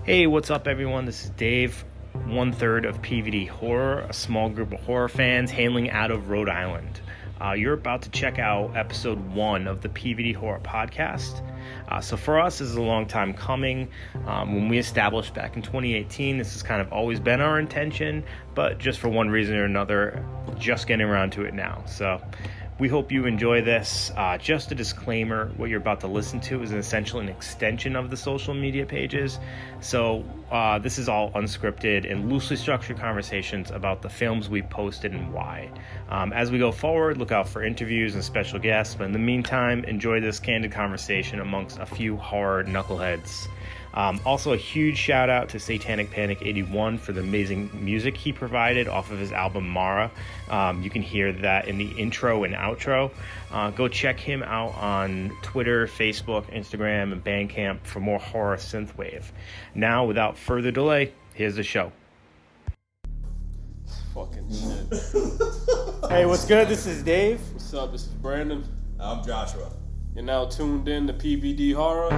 Hey, what's up, everyone? This is Dave, 1/3 of PVD Horror, a small group of horror fans hailing out of Rhode Island. You're about to check out episode 1 of the PVD Horror podcast. So for us, this is a long time coming. When we established back in 2018, this has kind of always been our intention, but just for one reason or another, just getting around to it now. So we hope you enjoy this. Just a disclaimer, what you're about to listen to is essentially an extension of the social media pages. So this is all unscripted and loosely structured conversations about the films we posted and why. As we go forward, look out for interviews and special guests. But in the meantime, enjoy this candid conversation amongst a few horror knuckleheads. Also, a huge shout out to Satanic Panic 81 for the amazing music he provided off of his album Mara. You can hear that in the intro and outro. Go check him out on Twitter, Facebook, Instagram, and Bandcamp for more horror synthwave. Now, without further delay, here's the show. Fucking shit. Hey, what's good? This is Dave. What's up? This is Brandon. I'm Joshua. You're now tuned in to PVD Horror.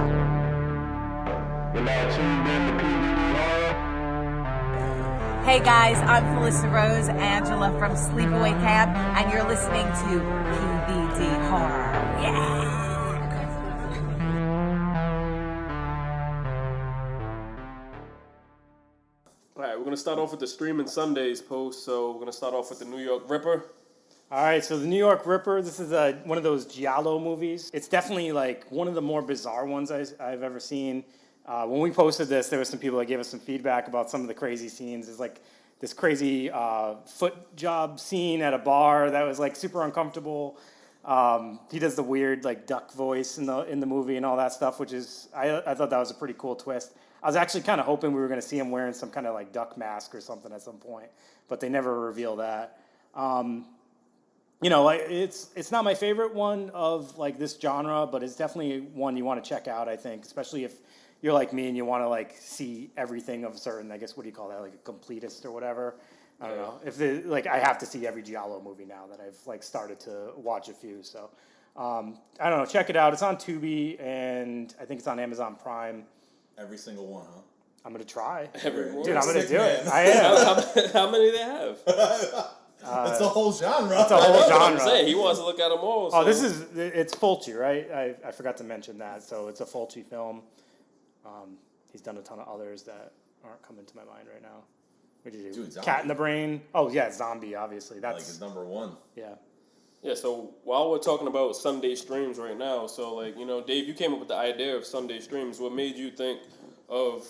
Hey guys, I'm Felissa Rose, Angela from Sleepaway Camp, and you're listening to PVD Horror. Yeah! Alright, we're going to start off with the Streaming Sundays post, so we're going to start off with the New York Ripper. All right, so the New York Ripper, this is one of those giallo movies. It's definitely like one of the more bizarre ones I've ever seen. When we posted this, there were some people that gave us some feedback about some of the crazy scenes. There's like this crazy foot job scene at a bar that was like super uncomfortable. He does the weird like duck voice in the movie and all that stuff, which is I thought that was a pretty cool twist. I was actually kind of hoping we were going to see him wearing some kind of like duck mask or something at some point, but they never reveal that. It's not my favorite one of like this genre, but it's definitely one you want to check out, I think, especially if you're like me and you want to like see everything of a certain, I guess, what do you call that, like a completist or whatever. I don't know. I have to see every giallo movie now that I've like started to watch a few. So I don't know. Check it out. It's on Tubi and I think it's on Amazon Prime. Every single one, huh? I'm gonna try. Everyone. Dude, I'm gonna do it. I am. How many do they have? It's a whole genre. It's a whole genre. I'm saying, he wants to look at them all. So. Oh, it's Fulci, right? I forgot to mention that. So it's a Fulci film. He's done a ton of others that aren't coming to my mind right now. What did you do? Dude, Cat in the Brain. Oh yeah, Zombie. Obviously, that's like his number one. Yeah. Yeah. So while we're talking about Sunday streams right now, so like Dave, you came up with the idea of Sunday streams. What made you think of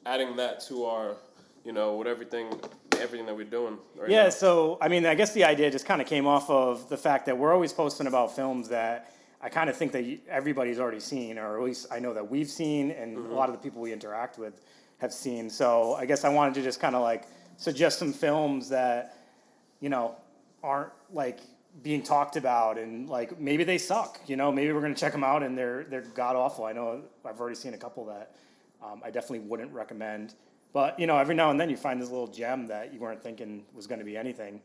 adding that to our, with everything that we're doing right now? So I mean, I guess the idea just kind of came off of the fact that we're always posting about films that I kind of think that everybody's already seen, or at least I know that we've seen, and a lot of the people we interact with have seen. So I guess I wanted to just kind of like suggest some films that, aren't like being talked about, and like maybe they suck. Maybe we're gonna check them out and they're god awful. I know I've already seen a couple that I definitely wouldn't recommend. But every now and then you find this little gem that you weren't thinking was going to be anything.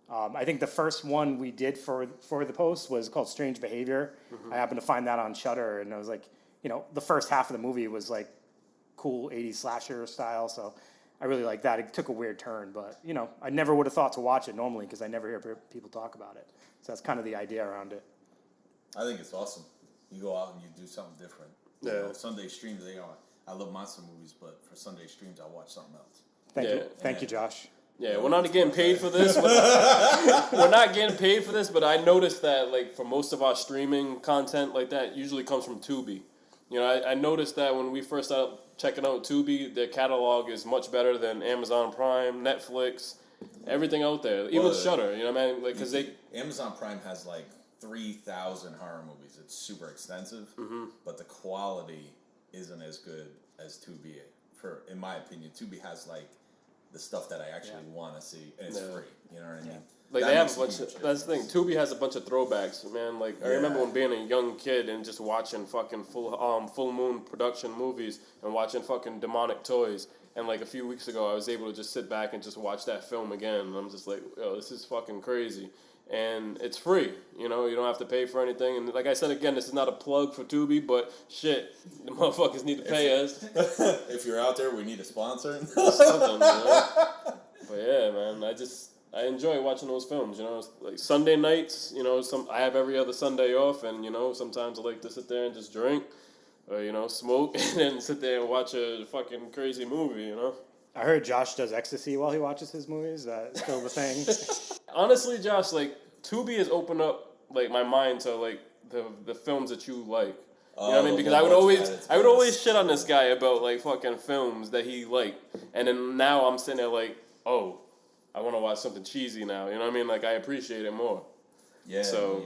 I think the first one we did for the post was called Strange Behavior. I happened to find that on Shudder, and I was like, the first half of the movie was like cool 80s slasher style, so I really liked that. It took a weird turn, but I never would have thought to watch it normally because I never hear people talk about it. So that's kind of the idea around it. I think it's awesome. You go out and you do something different. Yeah. Sunday streams, I love monster movies, but for Sunday streams, I watch something else. Thank you, Josh. Yeah, we're not getting paid for this. We're not getting paid for this, but I noticed that, like, for most of our streaming content like that, usually comes from Tubi. I noticed that when we first started checking out Tubi, their catalog is much better than Amazon Prime, Netflix, everything out there, even Shudder. You know what I mean? Like, because Amazon Prime has like 3,000 horror movies. It's super extensive, but the quality isn't as good as Tubi. In my opinion, Tubi has like the stuff that I actually want to see, and it's free. You know what I mean? Like they have a bunch of, that's the thing. Tubi has a bunch of throwbacks, man. Like I remember when being a young kid and just watching fucking full moon production movies and watching fucking Demonic Toys. And like a few weeks ago, I was able to just sit back and just watch that film again. And I'm just like, yo, this is fucking crazy. and it's free. You know, you don't have to pay for anything. And like I said again, this is not a plug for Tubi, but shit, the motherfuckers need to pay us. If you're out there, we need a sponsor. Something, you know? But yeah, man, I enjoy watching those films. You know, it's like Sunday nights. You know, I have every other Sunday off, and you know, sometimes I like to sit there and just drink, or you know, smoke, and then sit there and watch a fucking crazy movie. You know. I heard Josh does ecstasy while he watches his movies. That's still the thing. Honestly, Josh, like Tubi has opened up like my mind to like the films that you like. You know what I mean? Because I would always shit on this guy about like fucking films that he liked, and then now I'm sitting there like, oh, I want to watch something cheesy now. You know what I mean? Like I appreciate it more. Yeah. So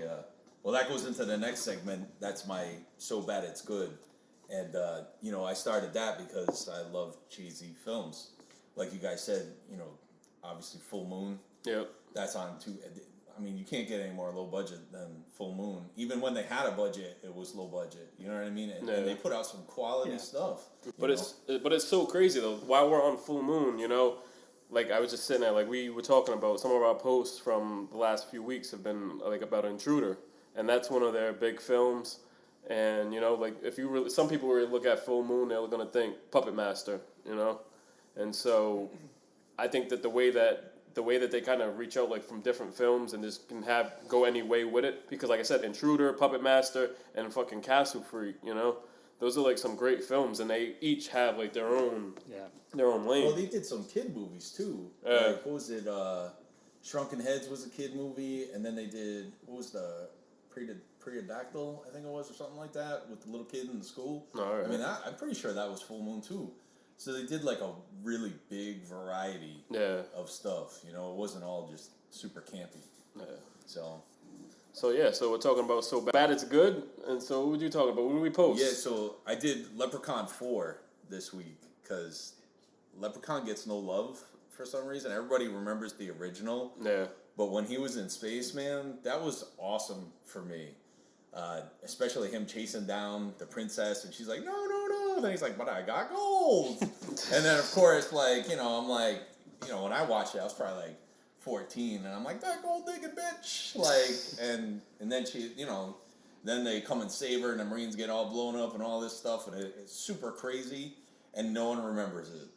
well, that goes into the next segment. That's my So Bad It's Good, and you know, I started that because I love cheesy films. Like you guys said, you know, obviously Full Moon. Yep. That's on too. I mean, you can't get any more low budget than Full Moon. Even when they had a budget, it was low budget. You know what I mean? And they put out some quality stuff. But it's so crazy though. While we're on Full Moon, you know, like I was just sitting there, like we were talking about some of our posts from the last few weeks have been like about Intruder, and that's one of their big films. And you know, like if you really, some people really look at Full Moon, they're gonna think Puppet Master, you know. And so, I think that the way that they kind of reach out like from different films and just can go any way with it, because like I said, Intruder, Puppet Master, and fucking Castle Freak, you know, those are like some great films, and they each have like their own lane. Well, they did some kid movies too. Like, what was it? Shrunken Heads was a kid movie, and then they did, what was the Preodactyl, I think it was, or something like that, with the little kid in the school. All right. I mean, I'm pretty sure that was Full Moon too. So they did like a really big variety of stuff. You know, it wasn't all just super campy. Yeah. So we're talking about So Bad It's Good. And so what were you talking about? What did we post? yeah, so I did Leprechaun 4 this week because Leprechaun gets no love for some reason. Everybody remembers the original. Yeah. But when he was in space, man, that was awesome for me. Especially him chasing down the princess, and she's like, no. And then he's like, but I got gold. And then, of course, like, you know, I'm like, you know, when I watched it, I was probably like 14, and I'm like, that gold digging bitch. Like, and then she, you know, then they come and save her, and the Marines get all blown up and all this stuff, and it's super crazy, and no one remembers it,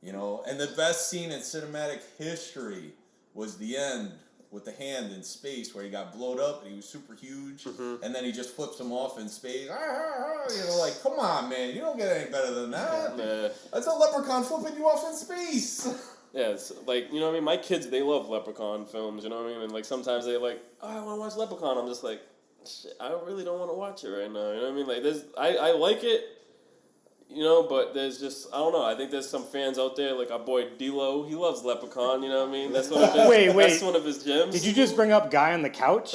you know. And the best scene in cinematic history was the end with the hand in space where he got blowed up and he was super huge, and then he just flips him off in space. You know, like, come on, man, you don't get any better than that. That's a leprechaun flipping you off in space. Yeah, it's like, you know what I mean? My kids, they love Leprechaun films, you know what I mean? And like sometimes they're like, oh, I want to watch Leprechaun. I'm just like, shit, I really don't want to watch it right now. You know what I mean? Like, I like it, you know, but there's just, I don't know. I think there's some fans out there, like our boy D-Lo, he loves Leprechaun, you know what I mean? That's one of his, that's one of his gems. Did you just bring up Guy on the Couch?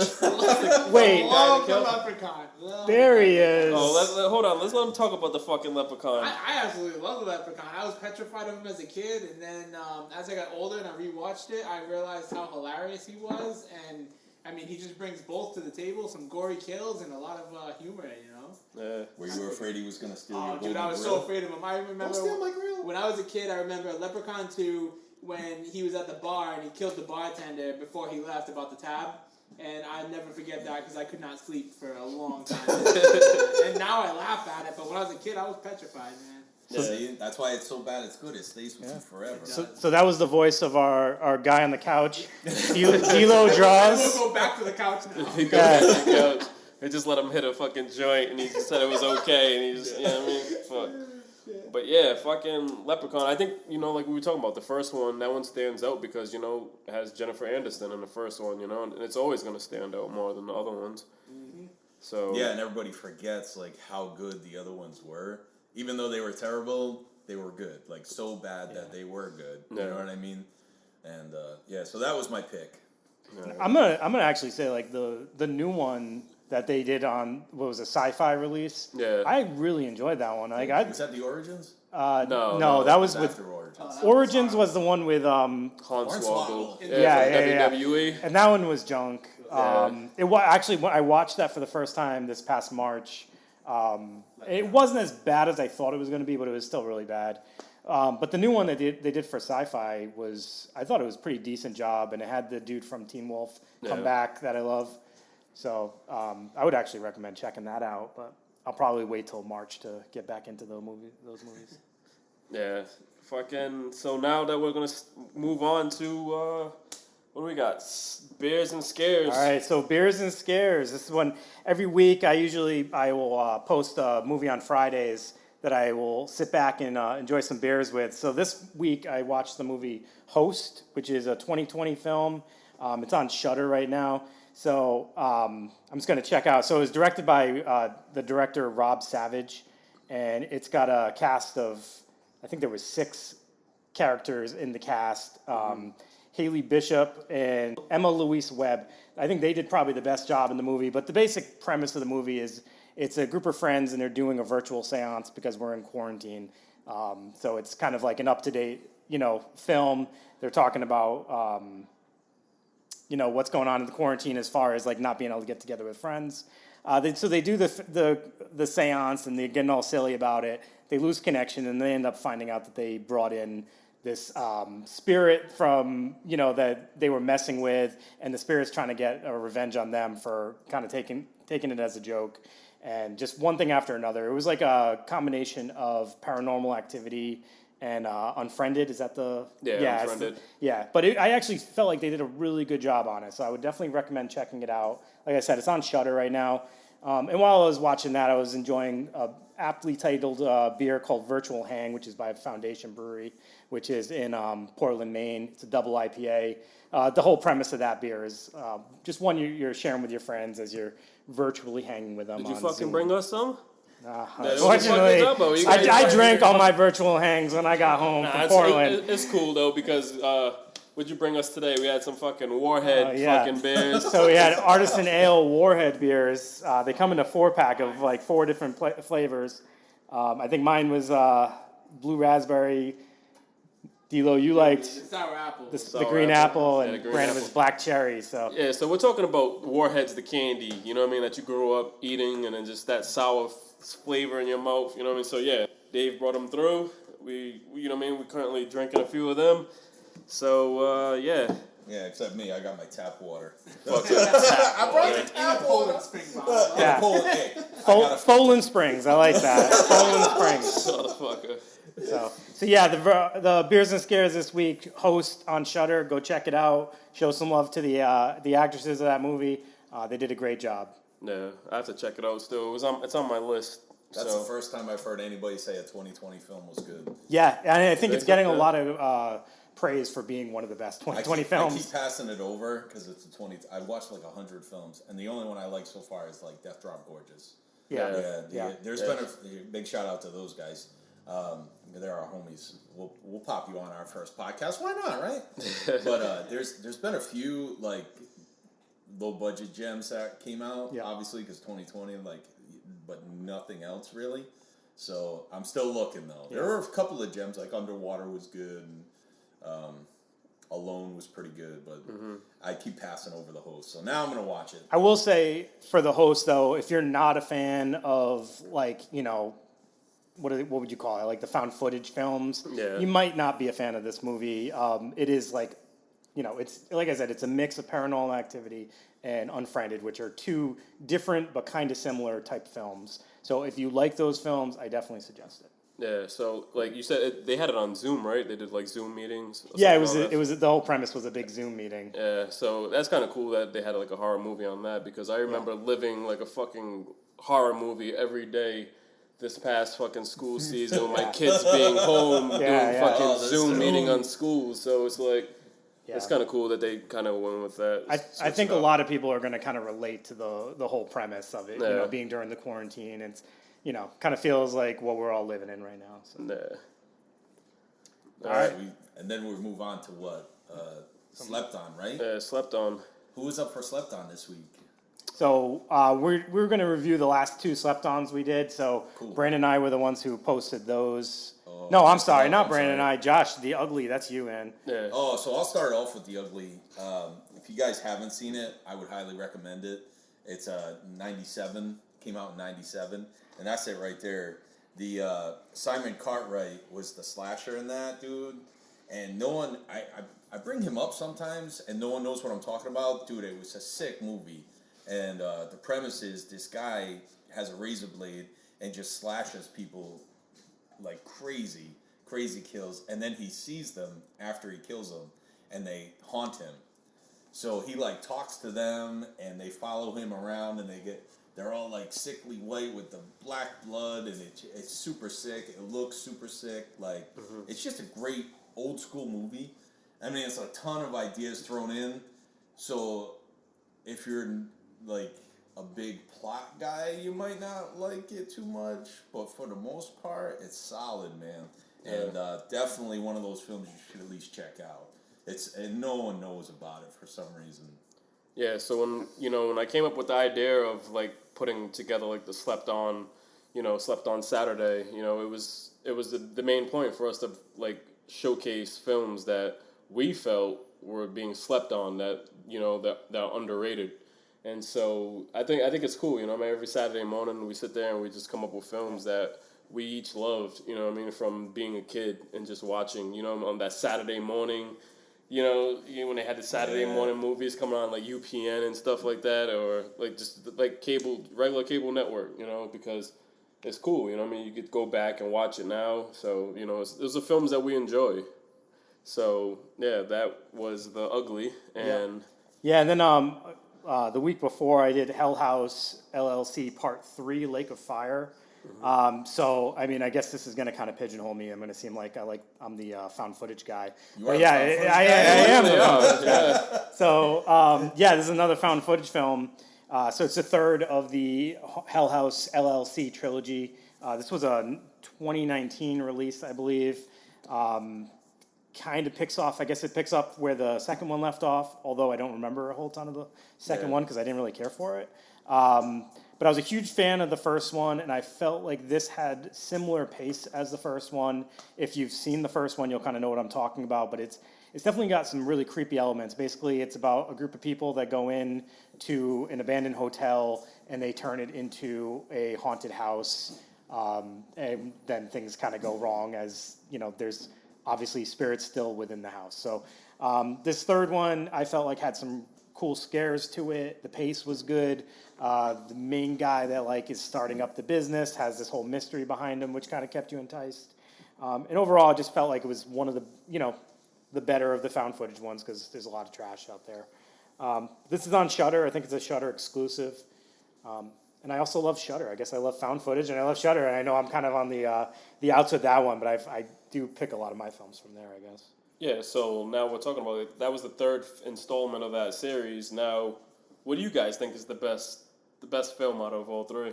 Wait. Love the Leprechaun. There he is. Oh, hold on. Let's let him talk about the fucking Leprechaun. I absolutely love the Leprechaun. I was petrified of him as a kid, and then as I got older and I rewatched it, I realized how hilarious he was, and I mean, he just brings both to the table, some gory kills and a lot of humor, you know? Yeah. Were you afraid he was going to steal your golden dude, I was grill? so afraid of him. I remember Don't steal my grill. When I was a kid, I remember Leprechaun 2 when he was at the bar and he killed the bartender before he left about the tab. And I never forget that because I could not sleep for a long time. And now I laugh at it, but when I was a kid, I was petrified, man. Yeah. See, that's why it's So Bad It's Good. It stays with you forever. So that was the voice of our guy on the couch. D-Lo draws. We'll go back to the couch now. He goes back to the couch. They just let him hit a fucking joint, and he just said it was okay, and he just, you know what I mean? Fuck. But yeah, fucking Leprechaun. I think, you know, like we were talking about, the first one, that one stands out because, you know, it has Jennifer Aniston in the first one, you know, and it's always going to stand out more than the other ones. Mm-hmm. So yeah, and everybody forgets, like, how good the other ones were. Even though they were terrible, they were good. Like, so bad that they were good. You know what I mean? And, yeah, so that was my pick. Yeah. I'm gonna actually say, like, the new one that they did on, what was a sci-fi release? Yeah. I really enjoyed that one. Like, Was that the Origins? No, that was with... After Origins. Origins was the one with... Hornswoggle. Yeah. WWE. And that one was junk. Yeah. It was actually, I watched that for the first time this past March. It wasn't as bad as I thought it was going to be, but it was still really bad. But the new one that they did for Sci-Fi I thought it was a pretty decent job, and it had the dude from Teen Wolf come back that I love. So I would actually recommend checking that out, but I'll probably wait till March to get back into those movies. Yeah, fucking. So now that we're gonna move on to what do we got? Beers and Scares. All right, so Beers and Scares. This is when every week I will post a movie on Fridays that I will sit back and enjoy some beers with. So this week I watched the movie Host, which is a 2020 film. It's on Shudder right now. So I'm just going to check out. So it was directed by the director Rob Savage, and it's got a cast of, I think there was 6 characters in the cast. Haley Bishop and Emma Louise Webb. I think they did probably the best job in the movie, but the basic premise of the movie is it's a group of friends and they're doing a virtual seance because we're in quarantine. So it's kind of like an up-to-date, film. They're talking about, what's going on in the quarantine as far as like not being able to get together with friends. So they do the seance and they're getting all silly about it. They lose connection and they end up finding out that they brought in this spirit from, that they were messing with, and the spirit's trying to get a revenge on them for kind of taking it as a joke, and just one thing after another. It was like a combination of Paranormal Activity and Unfriended. Is that the... Yeah, Unfriended. But I actually felt like they did a really good job on it, so I would definitely recommend checking it out. Like I said, it's on Shudder right now. And while I was watching that, I was enjoying a aptly titled beer called Virtual Hang, which is by Foundation Brewery, which is in Portland, Maine. It's a double IPA. The whole premise of that beer is just one you're sharing with your friends as you're virtually hanging with them. Did you on fucking Zoom. bring us some? Unfortunately, I drank all my virtual hangs when I got home from Portland. It's cool though because what'd you bring us today? We had some fucking Warhead fucking beers. So we had Artisan Ale Warhead beers. They come in a 4-pack of like 4 different flavors. I think mine was blue raspberry. D'Lo, you liked sour apple. The green apple, and green Brandon was black cherry. So yeah, so we're talking about Warheads, the candy. You know what I mean? That you grew up eating, and then just that sour flavor in your mouth. You know what I mean? So yeah, Dave brought them through. We you know what I mean? We're currently drinking a few of them. So yeah. Yeah, except me. I got my tap water. I brought the tap water. Spring bottle. Yeah. Folan Springs. I like that. Folan Springs. Motherfucker. So yeah, the Beers and Scares this week, Host on Shudder. Go check it out. Show some love to the actresses of that movie. They did a great job. Yeah, I have to check it out still. It's on my list. That's the first time I've heard anybody say a 2020 film was good. Yeah, and I think it's getting a lot of praise for being one of the best 2020 films. I keep passing it over because it's a 20. I watched like 100 films, and the only one I like so far is like Death Drop Gorgeous. Yeah. There's been a big shout out to those guys. They're our homies. We'll pop you on our first podcast. Why not, right? But there's been a few like low budget gems that came out. Yeah. Obviously, because 2020, but nothing else really. So I'm still looking though. Yeah. There were a couple of gems like Underwater was good, and Alone was pretty good, but I keep passing over the Host. So now I'm gonna watch it. I will say for the Host though, if you're not a fan of what would you call it? Like the found footage films. Yeah. You might not be a fan of this movie. It is it's like I said, it's a mix of Paranormal Activity and Unfriended, which are 2 different but kind of similar type films. So if you like those films, I definitely suggest it. Yeah. So like you said, they had it on Zoom, right? They did like Zoom meetings. Yeah, it was the whole premise was a big Zoom meeting. Yeah. So that's kind of cool that they had like a horror movie on that because I remember living like a fucking horror movie every day. This past fucking school season, my kids being home doing fucking Zoom meeting on school, so it's like it's kind of cool that they kind of went with that. I think a lot of people are going to kind of relate to the whole premise of it, being during the quarantine. It's kind of feels like what we're all living in right now. So. All right, and then we move on to what Slept On, right? Yeah, Slept On. Who was up for Slept On this week? So we're going to review the last 2 Slept-Ons we did. So cool. Brandon and I were the ones who posted those. Oh, no, I'm sorry, not Brandon and I. Josh, The Ugly, that's you, man. Yeah. Oh, so I'll start off with The Ugly. If you guys haven't seen it, I would highly recommend it. It's 97, came out in 97, and that's it right there. The Simon Cartwright was the slasher in that, dude. And no one, I bring him up sometimes, and no one knows what I'm talking about. Dude, it was a sick movie. And the premise is this guy has a razor blade and just slashes people like crazy kills. And then he sees them after he kills them, and they haunt him. So he like talks to them, and they follow him around, and they're all like sickly white with the black blood, and it's super sick. It looks super sick. Like it's just a great old school movie. I mean, it's a ton of ideas thrown in. So if you're like a big plot guy, you might not like it too much. But for the most part, it's solid, man. Yeah. And definitely one of those films you should at least check out. And no one knows about it for some reason. Yeah, so when I came up with the idea of like putting together like the slept on Saturday, it was the main point for us to like showcase films that we felt were being slept on, that that are underrated. And so I think it's cool, every Saturday morning we sit there and we just come up with films that we each loved, from being a kid and just watching, on that Saturday morning. When they had the Saturday morning movies coming on like UPN and stuff like that, or like just like regular cable network, because it's cool, you could go back and watch it now. So, those are films that we enjoy. So, yeah, that was The Ugly. And yeah, and then the week before I did Hell House LLC Part 3, Lake of Fire. So, I mean, I guess this is going to kind of pigeonhole me. I'm going to seem like I'm the found footage guy. I am the found footage guy. So, this is another found footage film. So it's the third of the Hell House LLC trilogy. This was a 2019 release, I believe. Kind of picks up where the second one left off, although I don't remember a whole ton of the second one because I didn't really care for it. But I was a huge fan of the first one, and I felt like this had similar pace as the first one. If you've seen the first one, you'll kind of know what I'm talking about, but it's definitely got some really creepy elements. Basically, it's about a group of people that go in to an abandoned hotel, and they turn it into a haunted house, and then things kind of go wrong as, there's obviously spirits still within the house. So this third one, I felt like had some cool scares to it. The pace was good. The main guy that is starting up the business has this whole mystery behind him, which kind of kept you enticed. And overall, I just felt like it was one of the the better of the found footage ones because there's a lot of trash out there. This is on Shudder. I think it's a Shudder exclusive. And I also love Shudder. I guess I love found footage and I love Shudder. And I know I'm kind of on the outs with that one, but I do pick a lot of my films from there, I guess. Yeah, so now we're talking about it. That was the third installment of that series. Now, what do you guys think is the best film out of all three?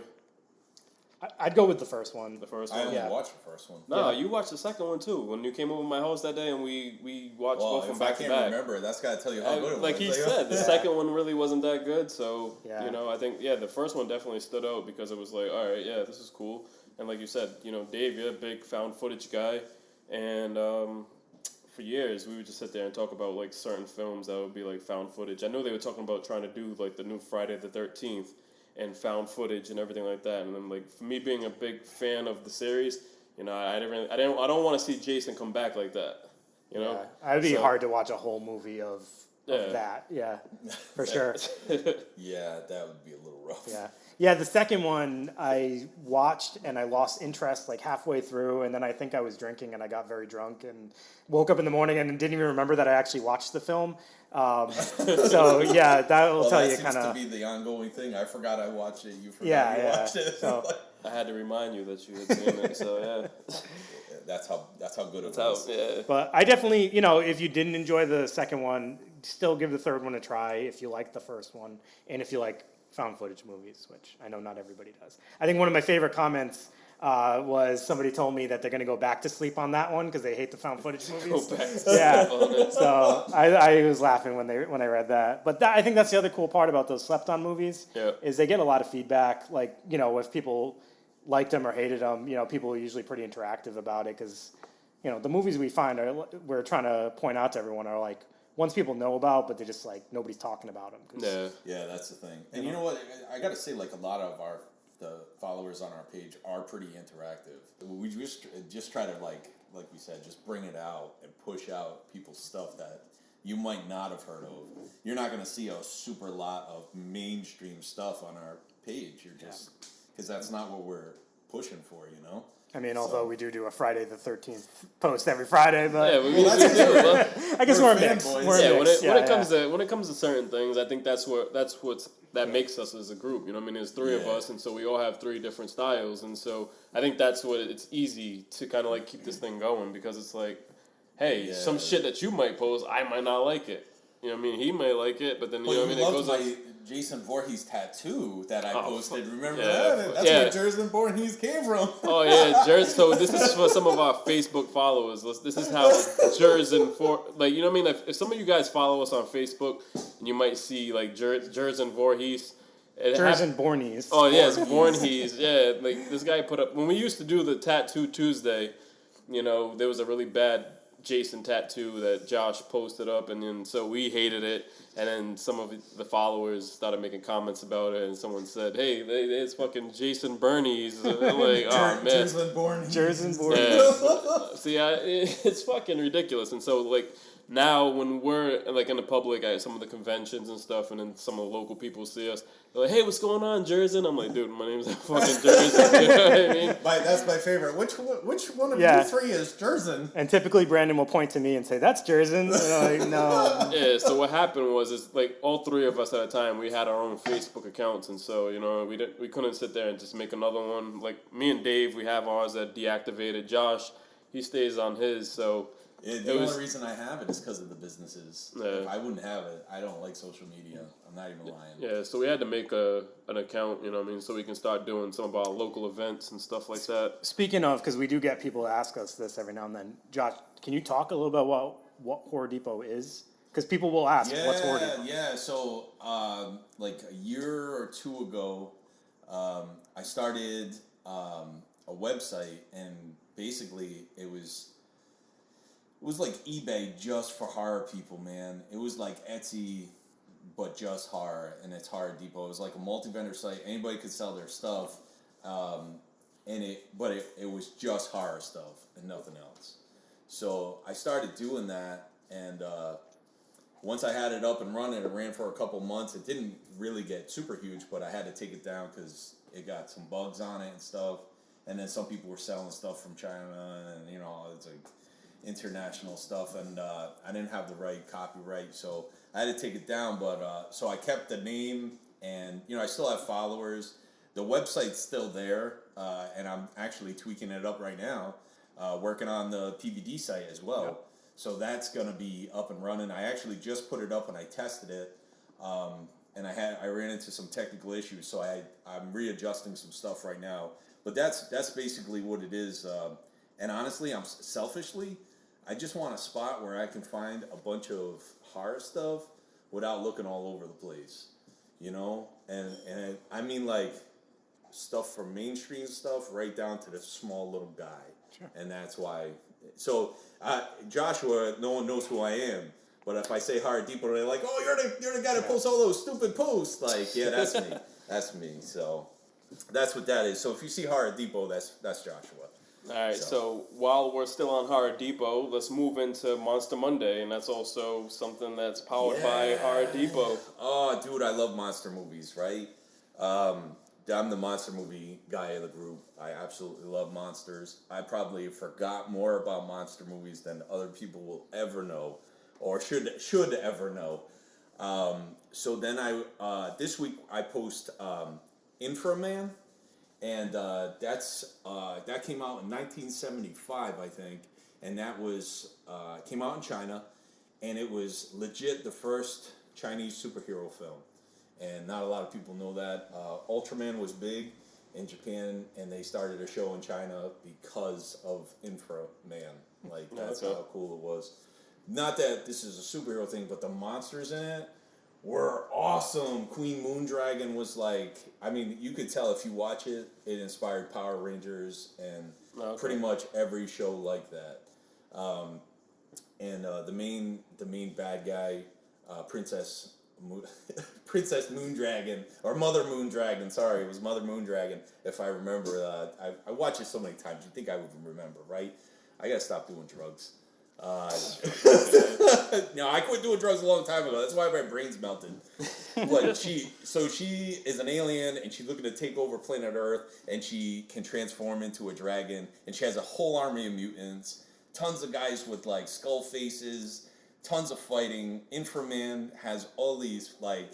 I'd go with the first one. The first I one? only watched the first one. No, you watched the second one too. When you came over to my house that day and we watched both of them back to back. I can't remember, that's got to tell you how good it was. Like he said, the second one really wasn't that good. So, yeah. I think, the first one definitely stood out because it was like, all right, yeah, this is cool. And like you said, Dave, you're a big found footage guy. And for years, we would just sit there and talk about like certain films that would be like found footage. I know they were talking about trying to do like the new Friday the 13th and found footage and everything like that. And then like for me being a big fan of the series, I don't want to see Jason come back like that. Yeah, it'd be hard to watch a whole movie of that. Yeah, for sure. Yeah, that would be a little rough. Yeah, the second one I watched and I lost interest like halfway through, and then I think I was drinking and I got very drunk and woke up in the morning and didn't even remember that I actually watched the film. So yeah, that will tell you kind of. That seems to be the ongoing thing. I forgot I watched it. You forgot you watched it. So, I had to remind you that you had seen it. So yeah. That's how good it was. Yeah. But I definitely, if you didn't enjoy the second one, still give the third one a try if you like the first one and if you like found footage movies, which I know not everybody does. I think one of my favorite comments was somebody told me that they're going to go back to sleep on that one because they hate the found footage movies. Go back to sleep. So I was laughing when I read that. But I think that's the other cool part about those slept on movies is they get a lot of feedback. Like, if people liked them or hated them, people are usually pretty interactive about it because, the movies we're trying to point out to everyone are like ones people know about, but they're just like nobody's talking about them. Yeah, that's the thing. And you know what? I got to say, like a lot of our the followers on our page are pretty interactive. We just try to like we said, just bring it out and push out people's stuff that you might not have heard of. You're not going to see a super lot of mainstream stuff on our page. You're just because that's not what we're pushing for, you know. I mean, although we do a Friday the 13th post every Friday, but I guess we're a mix. When it comes to certain things, I think that's what's makes us as a group. You know, what I mean, there's three of us, and so we all have three different styles, and so I think that's what it's easy to kind of like keep this thing going because it's like, hey, some shit that you might post, I might not like it. You know what I mean? He might like it, but then you know what I mean. It goes my Jason Voorhees tattoo that I posted. Remember that? That's where Jason Voorhees came from. Oh yeah, So this is for some of our Facebook followers. This is how Jerzen you know what I mean? If some of you guys follow us on Facebook, and you might see like Jerzen Voorhees. Jerzen Voorhees. Oh yeah, it's Voorhees. Yeah, like this guy put up when we used to do the Tattoo Tuesday. You know, there was a really bad Jason tattoo that Josh posted up, and then so we hated it, and then some of the followers started making comments about it, and someone said, "Hey, it's fucking Jason Bernies." Like, oh man, Jerzen Voorhees. Yeah. See, it's fucking ridiculous, and so like. Now, when we're like in the public at some of the conventions and stuff, and then some of the local people see us, they're like, "Hey, what's going on, Jerzen?" I'm like, "Dude, my name's fucking Jerzen." You know what I mean? That's my favorite. Which one of you three is Jerzen? And typically, Brandon will point to me and say, "That's Jerzen." And I'm like, no. Yeah. So what happened was, it's like all three of us at a time, we had our own Facebook accounts, and so you know, we couldn't sit there and just make another one. Like me and Dave, we have ours that deactivated. Josh, he stays on his, so. The only reason I have it is because of the businesses. If I wouldn't have it, I don't like social media. I'm not even lying. Yeah, so we had to make an account, you know what I mean, so we can start doing some of our local events and stuff like that. Speaking of, because we do get people ask us this every now and then, Josh, can you talk a little bit about what Horror Depot is? Because people will ask, what's Horror Depot? Yeah, so like a year or two ago, I started a website, and basically it was like eBay just for horror people, man. It was like Etsy, but just horror, and it's Horror Depot. It was like a multi-vendor site. Anybody could sell their stuff, but it was just horror stuff and nothing else. So I started doing that, and once I had it up and running, it ran for a couple months. It didn't really get super huge, but I had to take it down because it got some bugs on it and stuff. And then some people were selling stuff from China, and you know, it's like international stuff, and I didn't have the right copyright, so I had to take it down. But so I kept the name, and you know, I still have followers. The website's still there, and I'm actually tweaking it up right now, working on the PVD site as well. Yep. So that's gonna be up and running. I actually just put it up and I tested it, and I ran into some technical issues, so I'm readjusting some stuff right now. But that's basically what it is. And honestly, selfishly, I just want a spot where I can find a bunch of horror stuff without looking all over the place, you know? And I mean, like, stuff from mainstream stuff right down to the small little guy. Sure. And that's why. So, Joshua, no one knows who I am. But if I say Horror Depot, they're like, "Oh, you're the guy that posts all those stupid posts." Like, yeah, that's me. That's me. So that's what that is. So if you see Horror Depot, that's Joshua. All right, so while we're still on Horror Depot, let's move into Monster Monday, and that's also something that's powered by Horror Depot. Oh, dude, I love monster movies, right? I'm the monster movie guy of the group. I absolutely love monsters. I probably forgot more about monster movies than other people will ever know, or should ever know. So then this week I post Inframan. And that came out in 1975, I think, and that was came out in China, and it was legit the first Chinese superhero film, and not a lot of people know that. Ultraman was big in Japan, and they started a show in China because of Inframan. Like, that's how cool it was. Not that this is a superhero thing, but the monsters in it were awesome. Queen Moondragon was like, I mean, you could tell if you watch it, it inspired Power Rangers and pretty much every show like that. And the main bad guy, Princess Princess Moondragon, or Mother Moondragon. Sorry, it was Mother Moondragon. If I remember, I watched it so many times. You think I would remember, right? I gotta stop doing drugs. No, I quit doing drugs a long time ago. That's why my brain's melted. But she is an alien, and she's looking to take over planet Earth, and she can transform into a dragon, and she has a whole army of mutants, tons of guys with like skull faces, tons of fighting. Inframan has all these like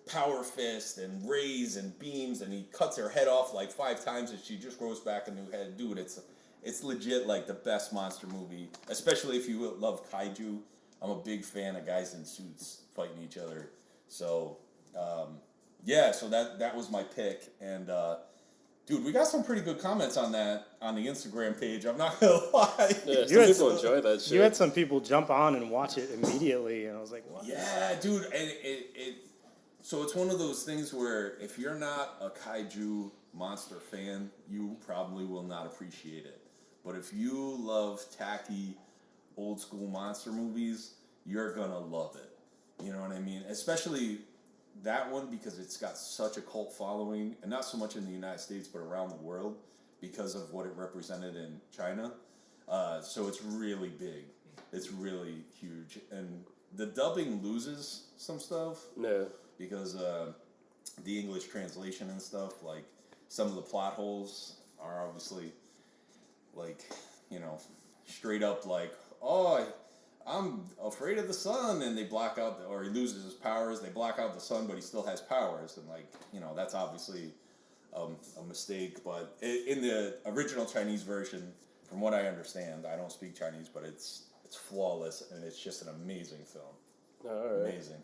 power fists and rays and beams, and he cuts her head off like 5 times, and she just grows back a new head. Dude, it's legit like the best monster movie, especially if you love kaiju. I'm a big fan of guys in suits fighting each other. So, so that was my pick. And, dude, we got some pretty good comments on that on the Instagram page. I'm not going to lie. Yeah, some people enjoy that shit. You had some people jump on and watch it immediately, and I was like, what? Yeah, dude. And so it's one of those things where if you're not a kaiju monster fan, you probably will not appreciate it. But if you love tacky, old school monster movies, you're gonna love it. You know what I mean? Especially that one, because it's got such a cult following, and not so much in the United States, but around the world, because of what it represented in China. So it's really big. It's really huge. And the dubbing loses some stuff. No. Because the English translation and stuff, like some of the plot holes are obviously like, you know, straight up like, oh, I'm afraid of the sun, and they block out, or he loses his powers, they block out the sun, but he still has powers, and like, you know, that's obviously a mistake. But in the original Chinese version, from what I understand, I don't speak Chinese, but it's flawless, and it's just an amazing film. All right. Amazing.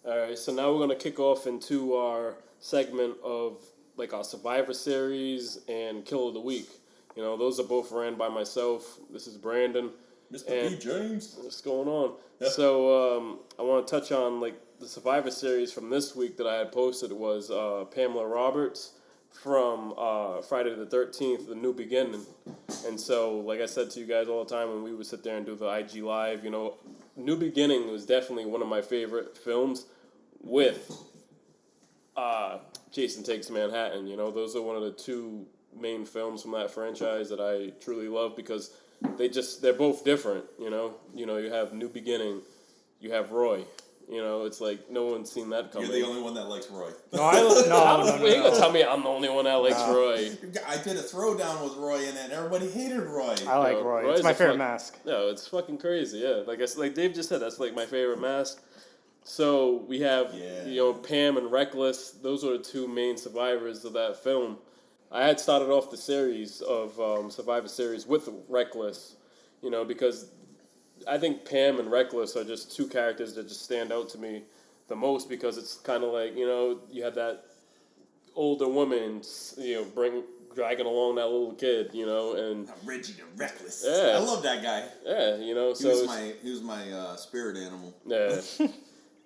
All right, so now we're going to kick off into our segment of like our Survivor Series and Kill of the Week. You know, those are both ran by myself. This is Brandon. Mr. And B. James. what's going on? Yeah. So I want to touch on like the Survivor Series from this week that I had posted was Pamela Roberts from Friday the 13th, The New Beginning. And so, like I said to you guys all the time when we would sit there and do the IG Live, you know, New Beginning was definitely one of my favorite films with Jason Takes Manhattan. You know, those are one of the 2 main films from that franchise that I truly love because they're both different, you know. You know, you have New Beginning, you have Roy. You know, it's like no one's seen that coming. You're the only one that likes Roy. No. You gonna tell me I'm the only one that likes Roy? I did a throwdown with Roy in it. Everybody hated Roy. I like Roy. Roy's It's my a favorite mask. No, it's fucking crazy. Yeah, like Dave just said, that's like my favorite mask. So we have you know, Pam and Reckless. Those are the 2 main survivors of that film. I had started off the series of Survivor Series with Reckless, you know, because I think Pam and Reckless are just 2 characters that just stand out to me the most because it's kind of like, you know, you have that older woman, you know, dragging along that little kid, you know, and Reggie the Reckless. Yeah. I love that guy. Yeah, you know, He was my spirit animal. Yeah.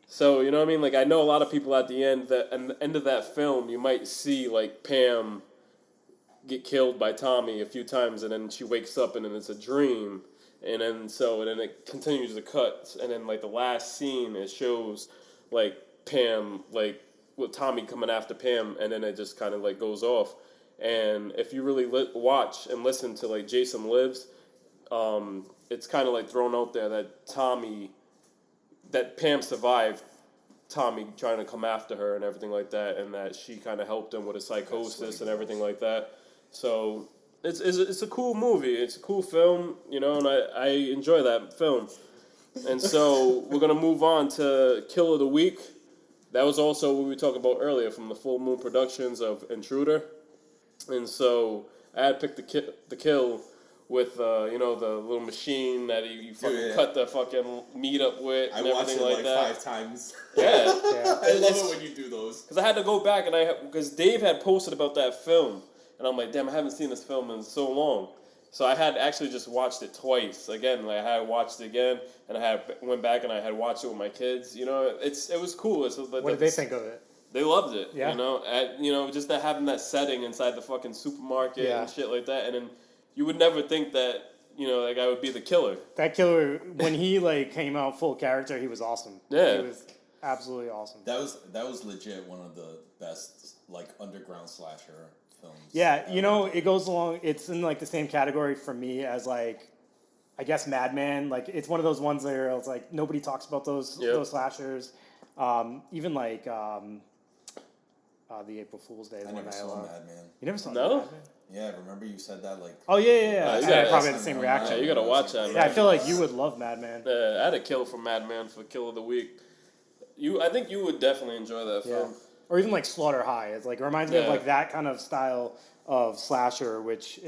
So, you know what I mean? Like, I know a lot of people at the end of that film, you might see, like, Pam get killed by Tommy a few times, and then she wakes up, and then it's a dream. And then it continues to cut, and then, like, the last scene, it shows, like, Pam, like, with Tommy coming after Pam, and then it just kind of, like, goes off. And if you really watch and listen to, like, Jason Lives, it's kind of, like, thrown out there that Pam survived Tommy trying to come after her and everything like that, and that she kind of helped him with his psychosis and everything like that. So it's a cool movie. It's a cool film, you know, and I enjoy that film. And so we're going to move on to Kill of the Week. That was also what we were talking about earlier from the Full Moon Productions of Intruder. And so I had picked the kill with, you know, the little machine that you fucking cut the fucking meat up with and everything like that. I watched it 5 times. Yeah. I love it when you do those. Because I had to go back because Dave had posted about that film. And I'm like, damn, I haven't seen this film in so long. So I had actually just watched it twice. Again, like I had watched it again, and I went back and I had watched it with my kids. You know, it was cool. What did they think of it? They loved it. Yeah. You know, just that having that setting inside the fucking supermarket and shit like that. And then you would never think that, you know, that guy would be the killer. That killer, when he like came out full character, he was awesome. Yeah. absolutely awesome. That was legit one of the best like underground slasher films. Yeah, you know, it goes along. It's in like the same category for me as like, I guess Madman. Like it's one of those ones where it's like nobody talks about those slashers. Even like the April Fool's Day. I never saw Madman. You never saw No? Madman? Yeah, remember you said that like. Oh yeah. you I gotta- probably had the same reaction. Yeah, you gotta watch that. Yeah, I feel like you would love Madman. I had a kill for Madman for Kill of the Week. I think you would definitely enjoy that Yeah. film. Or even like Slaughter High. It's like it reminds me of Yeah. like that kind of style of slasher, which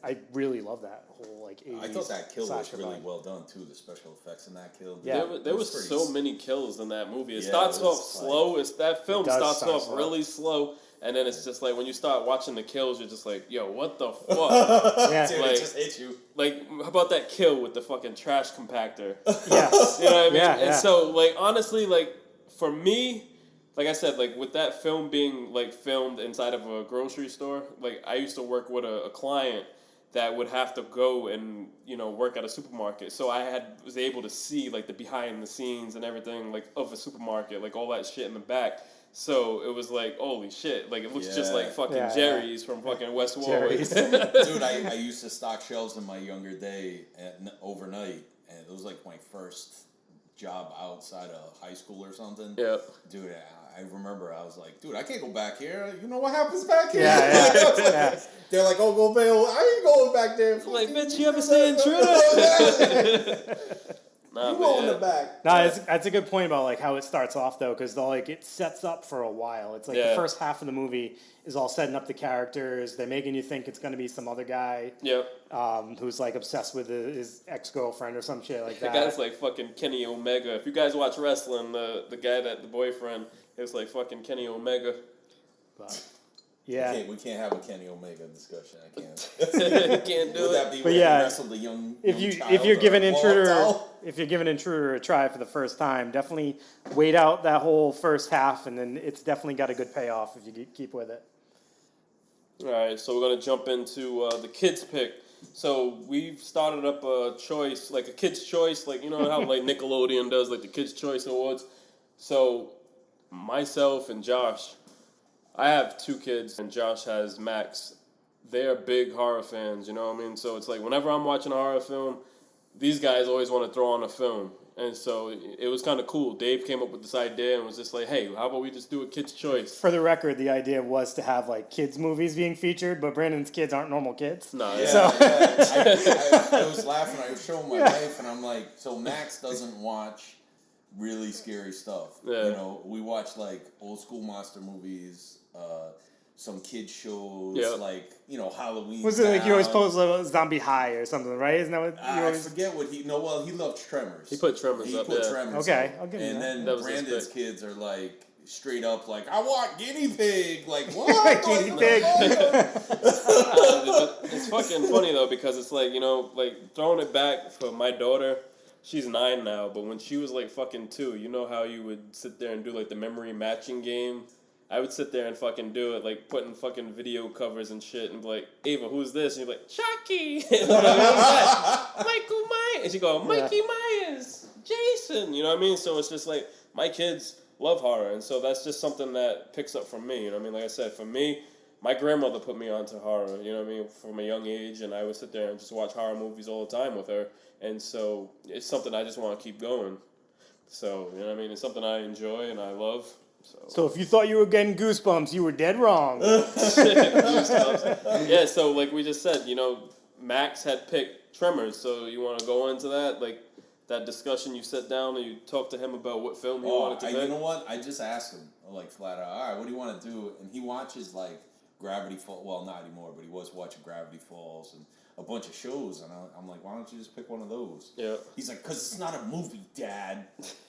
I really love that whole like 80s I thought that kill was slasher really vibe. well done too. The special effects in that kill. Yeah. There was pretty so many kills in that movie. It Yeah, starts it was off slow. That film does starts start off slow. really slow, and then it's just like when you start watching the kills, you're just like, yo, what the fuck? Yeah. Dude, Like- it just hit you. Like, how about that kill with the fucking trash compactor? Yes. You know what I mean? Yeah, And yeah. so, like, honestly, like, for me, like I said, like, with that film being, like, filmed inside of a grocery store, like, I used to work with a client that would have to go and, you know, work at a supermarket. So I was able to see, like, the behind the scenes and everything, like, of a supermarket, like, all that shit in the back. So it was like, holy shit, like, it looks just Yeah. like fucking Yeah, Jerry's from fucking West Warwick. Jerry's. Dude, I used to stock shelves in my younger day overnight, and it was like my first job outside of high school or something. Yeah. Dude, I remember I was like, dude, I can't go back here. You know what happens back here? Yeah. They're like, oh, go bail. I ain't going back there. Like, bitch, you ever see Intruder? Nah, You but go in yeah. the back. No, that's a good point about like how it starts off though, because like it sets up for a while. It's like the Yeah. first half of the movie is all setting up the characters. They're making you think it's going to be some other guy Yep. who's like obsessed with his ex-girlfriend or some shit like The that. guy's like fucking Kenny Omega. If you guys watch wrestling, the guy the boyfriend is like fucking Kenny Omega. But, yeah. We can't have a Kenny Omega discussion. I can't. Can't do Would that it. be But where yeah, he wrestled a young If child you're or giving a ball Intruder doll? if you're giving Intruder a try for the first time, definitely wait out that whole first half, and then it's definitely got a good payoff if you keep with it. All right, so we're gonna jump into the kids pick. So we've started up a choice, like a kids choice, like you know how like Nickelodeon does like the Kids Choice Awards. So myself and Josh, I have 2 kids, and Josh has Max. They're big horror fans, you know what I mean? So it's like whenever I'm watching a horror film, these guys always want to throw on a film. And so it was kind of cool. Dave came up with this idea and was just like, hey, how about we just do a kid's choice? For the record, the idea was to have like kids movies being featured, but Brandon's kids aren't normal kids. No, Yeah, So- I was laughing. I was showing my wife, and I'm like, so Max doesn't watch really scary stuff. Yeah. You know, we watch like old school monster movies, some kids shows, Yeah. like Halloween. Was it like you always Town. post like Zombie High or something, right? Isn't that what you I always? forget what he. No, well, he loved Tremors. He put Tremors He up, put yeah. Tremors. Okay, up. I'll give him And that. then That was his Brandon's pick. kids are like straight up like, I want guinea pig. Like what? Guinea Like, pig. It's fucking funny though because it's like like throwing it back for my daughter. She's 9 now, but when she was like fucking 2, you know how you would sit there and do like the memory matching game. I would sit there and fucking do it, like putting fucking video covers and shit, and be like, Ava, who's this? And you're like, Chucky, And I'm like, Michael Myers, and she go, Mikey Myers, Jason. You know what I mean? So it's just like my kids love horror, and so that's just something that picks up from me. You know what I mean? Like I said, for me, my grandmother put me onto horror. You know what I mean? From a young age, and I would sit there and just watch horror movies all the time with her, and so it's something I just want to keep going. So you know what I mean? It's something I enjoy and I love. So if you thought you were getting goosebumps, you were dead wrong. Yeah, so like we just said, Max had picked Tremors, so you want to go into that, like that discussion? You sit down and you talk to him about what film you wanted to pick. You know what? I just asked him like flat out. All right, what do you want to do? And he watches like Gravity Falls. Well, not anymore, but he was watching Gravity Falls and a bunch of shows. And I'm like, why don't you just pick one of those? Yeah. He's like, because it's not a movie, Dad.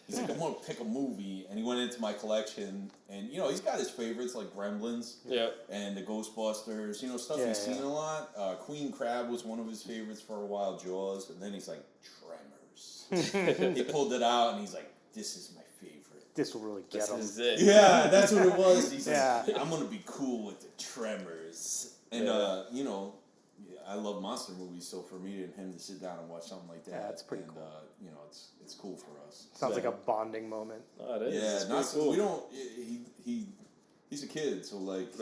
He's like, I'm going to pick a movie. And he went into my collection. And, he's got his favorites like Gremlins. Yeah. And the Ghostbusters. Stuff Yeah, he's seen yeah. a lot. Queen Crab was one of his favorites for a while. Jaws. And then he's like, Tremors. He pulled it out and he's like, this is my favorite. This will really get This them. is it. Yeah, that's what it was. He's Yeah. like, I'm going to be cool with the Tremors. And, I love monster movies, so for me and him to sit down and watch something like that, that's pretty cool. You know, it's cool for us. Sounds like a bonding moment. Oh, it is. Yeah, It's not pretty cool. we don't. He's a kid, so like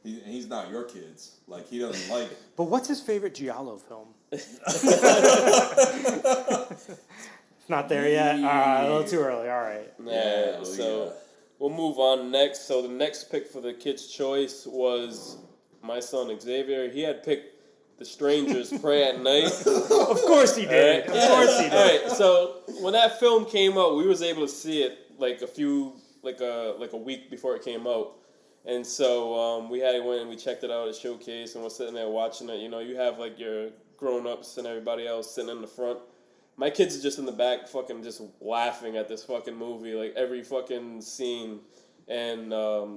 he's not your kids. Like he doesn't like. But what's his favorite Giallo film? It's not there yet. A little too early. All right. Yeah, so we'll move on next. So the next pick for the kids' choice was my son Xavier. He had picked The Strangers Pray at Night. Of course he did. Right? Of course he did. All right. So when that film came out, we was able to see it like a week before it came out. And so we went and we checked it out at Showcase, and we're sitting there watching it. You know, you have like your grown-ups and everybody else sitting in the front. My kids are just in the back fucking just laughing at this fucking movie, like every fucking scene. And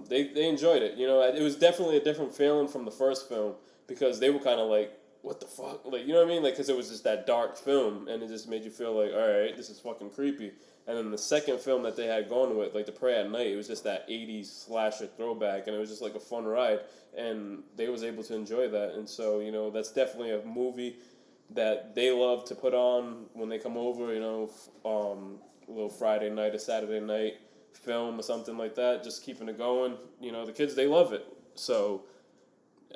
they enjoyed it. You know, it was definitely a different feeling from the first film because they were kind of like, what the fuck? Like, you know what I mean? Like, because it was just that dark film, and it just made you feel like, all right, this is fucking creepy. And then the second film that they had gone with, like The Prey at Night, it was just that 80s slasher throwback, and it was just like a fun ride, and they was able to enjoy that. And so, you know, that's definitely a movie that they love to put on when they come over, you know, a little Friday night or Saturday night film or something like that, just keeping it going. You know, the kids, they love it. So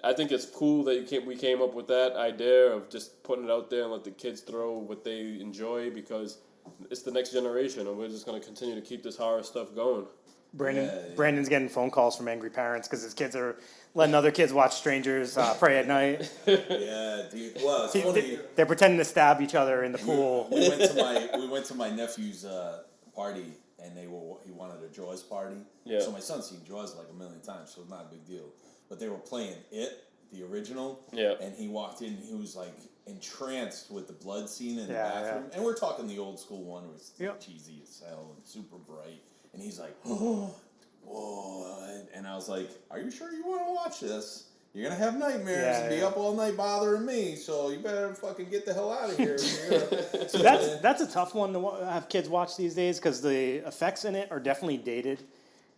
I think it's cool that we came up with that idea of just putting it out there and let the kids throw what they enjoy, because it's the next generation, and we're just going to continue to keep this horror stuff going. Brandon's getting phone calls from angry parents because his kids are letting other kids watch strangers pray at night. Yeah, dude. Well, it's funny. They're pretending to stab each other in the pool. We went to my nephew's party, and he wanted a Jaws party. Yeah. So my son's seen Jaws like a million times, so it's not a big deal. But they were playing It, the original. Yeah. And he walked in, he was like entranced with the blood scene in the bathroom. Yeah. And we're talking the old school one, was cheesy as hell and super bright. And he's like, oh, whoa. And I was like, are you sure you want to watch this? You're going to have nightmares and be up all night bothering me, so you better fucking get the hell out of here. So that's a tough one to have kids watch these days because the effects in it are definitely dated.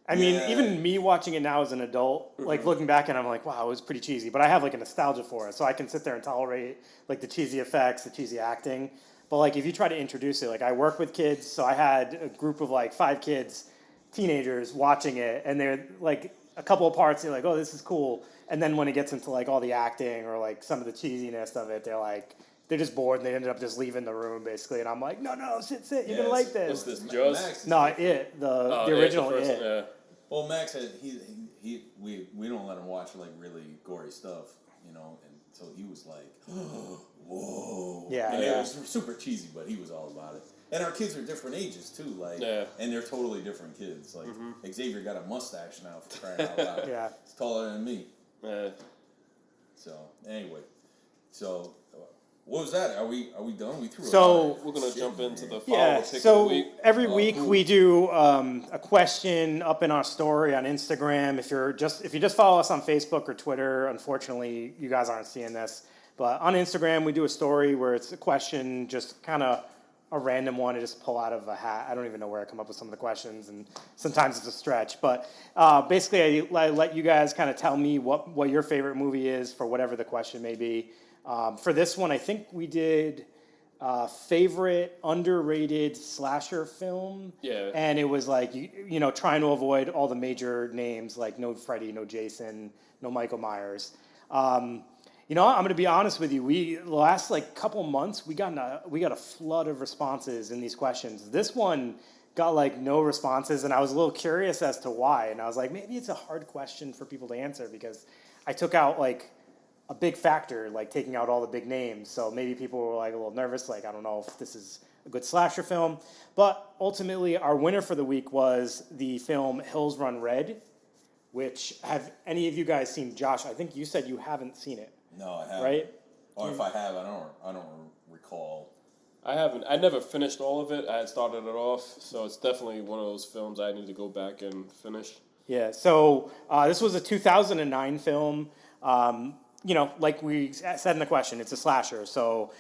I mean, even me watching it now as an adult, like looking back and I'm like, wow, it was pretty cheesy. But I have like a nostalgia for it, so I can sit there and tolerate like the cheesy effects, the cheesy acting. But like if you try to introduce it, like I work with kids, so I had a group of like 5 kids, teenagers watching it, and they're like a couple of parts, they're like, oh, this is cool. And then when it gets into like all the acting or like some of the cheesiness of it, they're just bored and they ended up just leaving the room basically. And I'm like, no, sit, you're gonna like this. What's this, Jaws? No, It, the original It. Yeah. Well, Max said we don't let him watch like really gory stuff, you know, and so he was like, whoa. Yeah. And it was super cheesy, but he was all about it. And our kids are different ages too, like, and they're totally different kids. Like Xavier got a mustache now for crying out loud. Yeah. He's taller than me. So anyway, what was that? Are we done? We threw. We're gonna jump into the follow pick of the week. Every week we do a question up in our story on Instagram. If you just follow us on Facebook or Twitter, unfortunately you guys aren't seeing this, but on Instagram we do a story where it's a question, just kind of a random one to just pull out of a hat. I don't even know where I come up with some of the questions, and sometimes it's a stretch. But basically, I let you guys kind of tell me what your favorite movie is for whatever the question may be. For this one, I think we did favorite underrated slasher film. Yeah. And it was like, you know, trying to avoid all the major names, like no Freddy, no Jason, no Michael Myers. You know, I'm going to be honest with you. The last like couple months, we got a flood of responses in these questions. This one got like no responses, and I was a little curious as to why. And I was like, maybe it's a hard question for people to answer because I took out like a big factor, like taking out all the big names. So maybe people were like a little nervous, like I don't know if this is a good slasher film. But ultimately, our winner for the week was the film Hills Run Red, which have any of you guys seen? Josh, I think you said you haven't seen it. No, I haven't. Right? Or if I have, I don't recall. I haven't. I never finished all of it. I had started it off, so it's definitely one of those films I need to go back and finish. Yeah. So this was a 2009 film. You know, like we said in the question, it's a slasher. So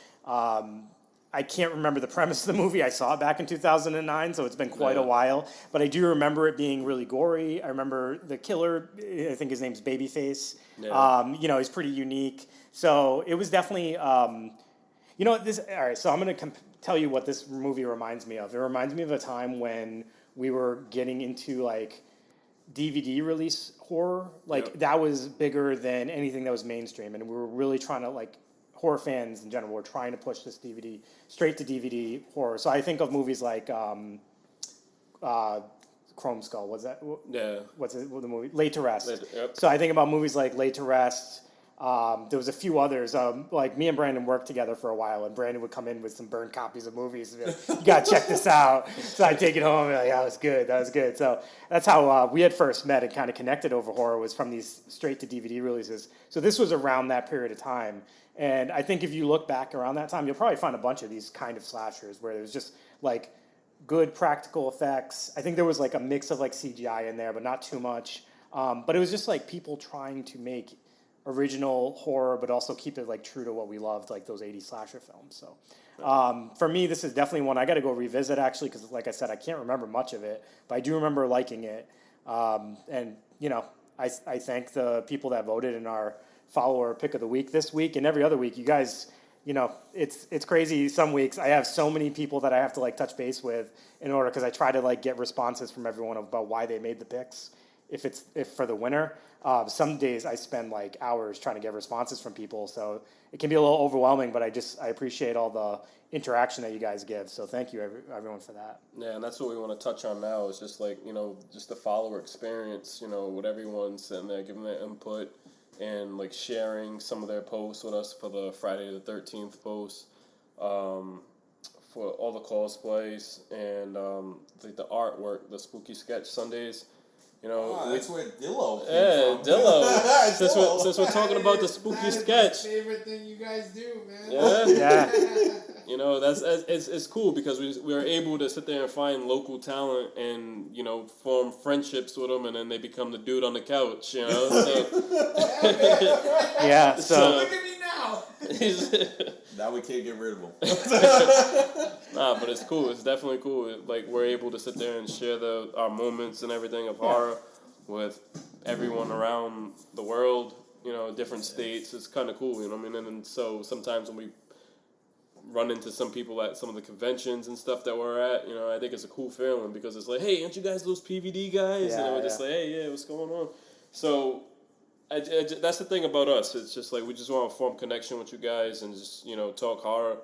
I can't remember the premise of the movie. I saw it back in 2009, so it's been quite a while. But I do remember it being really gory. I remember the killer, I think his name's Babyface. Yeah. You know, he's pretty unique. So it was definitely, you know, this. All right, so I'm going to tell you what this movie reminds me of. It reminds me of a time when we were getting into, like, DVD release horror. Like, that was bigger than anything that was mainstream. And we were really trying to, like, horror fans in general were trying to push this straight to DVD horror. So I think of movies like Chrome Skull. What's that? Yeah. What's the movie? Laid to Rest. Yep. So I think about movies like Laid to Rest. There was a few others. Like me and Brandon worked together for a while, and Brandon would come in with some burned copies of movies. And be like, you gotta check this out. So I'd take it home and be like, yeah, that was good. That was good. So that's how we had first met and kind of connected over horror, was from these straight to DVD releases. So this was around that period of time. And I think if you look back around that time, you'll probably find a bunch of these kind of slashers where there's just like good practical effects. I think there was like a mix of like CGI in there, but not too much. But it was just like people trying to make original horror, but also keep it like true to what we loved, like those 80s slasher films. So for me, this is definitely one I got to go revisit, actually, because like I said, I can't remember much of it, but I do remember liking it. And, you know, I thank the people that voted in our follower pick of the week this week and every other week. You guys, you know, it's crazy. Some weeks I have so many people that I have to like touch base with in order, because I try to like get responses from everyone about why they made the picks. If for the winner, some days I spend like hours trying to get responses from people, so it can be a little overwhelming. But I appreciate all the interaction that you guys give. So thank you everyone for that. Yeah, and that's what we want to touch on now. Is just like, you know, just the follower experience. You know, with everyone sitting there giving their input and like sharing some of their posts with us for the Friday the 13th post, for all the cosplays and the artwork, the spooky sketch Sundays. You know, that's where Dillo came yeah, from. Dillo. Since we're talking about the spooky That is sketch, my favorite thing you guys do, man. yeah. Yeah. You know, it's cool because we are able to sit there and find local talent and, you know, form friendships with them, and then they become the dude on the couch, you know. So, Yeah. So Look at me now. Now we can't get rid of them. nah, but it's cool. It's definitely cool. Like, we're able to sit there and share our moments and everything of horror with everyone around the world, you know, different states. It's kind of cool, you know what I mean? And so sometimes when we run into some people at some of the conventions and stuff that we're at, you know, I think it's a cool feeling, because it's like, hey, aren't you guys those PVD guys? Yeah, and we're just like, hey, yeah, what's going on? So that's the thing about us. It's just like we just want to form connection with you guys and just, you know, talk horror,